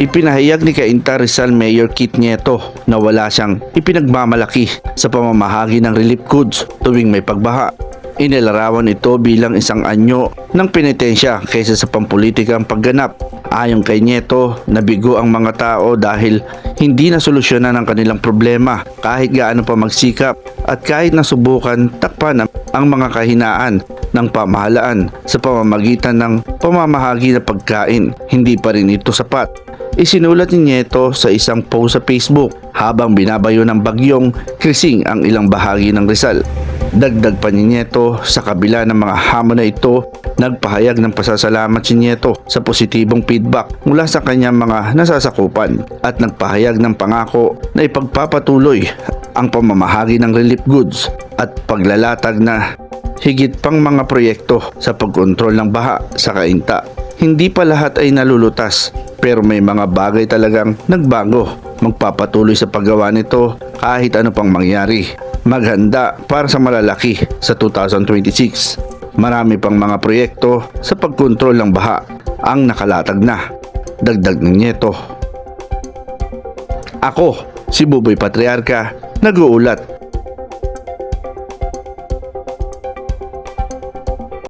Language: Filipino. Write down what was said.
Ipinahayag ni Cainta Rizal Mayor Kit Nieto na wala siyang ipinagmamalaki sa pamamahagi ng relief goods tuwing may pagbaha. Inilarawan ito bilang isang anyo ng penitensya kaysa sa pampulitikang pagganap. Ayon kay Nieto, nabigo ang mga tao dahil hindi nasolusyonan ang kanilang problema kahit gaano pa magsikap at kahit nasubukan takpan ang mga kahinaan ng pamahalaan sa pamamagitan ng pamamahagi na pagkain. Hindi pa rin ito sapat. Isinulat ni Nieto sa isang post sa Facebook habang binabayo ng bagyong Krising ang ilang bahagi ng Rizal. Dagdag pa ni Nieto, sa kabila ng mga hamon na ito, nagpahayag ng pasasalamat si Nieto sa positibong feedback mula sa kanyang mga nasasakupan at nagpahayag ng pangako na ipagpapatuloy ang pamamahagi ng relief goods at paglalatag na higit pang mga proyekto sa pagkontrol ng baha sa Cainta. Hindi pa lahat ay nalulutas pero may mga bagay talagang nagbago. Magpapatuloy sa paggawa nito kahit ano pang mangyari. Maghanda para sa malalaki sa 2026. Marami pang mga proyekto sa pagkontrol ng baha ang nakalatag na. Dagdag ng Nieto. Ako, si Buboy Patriarca, nag-uulat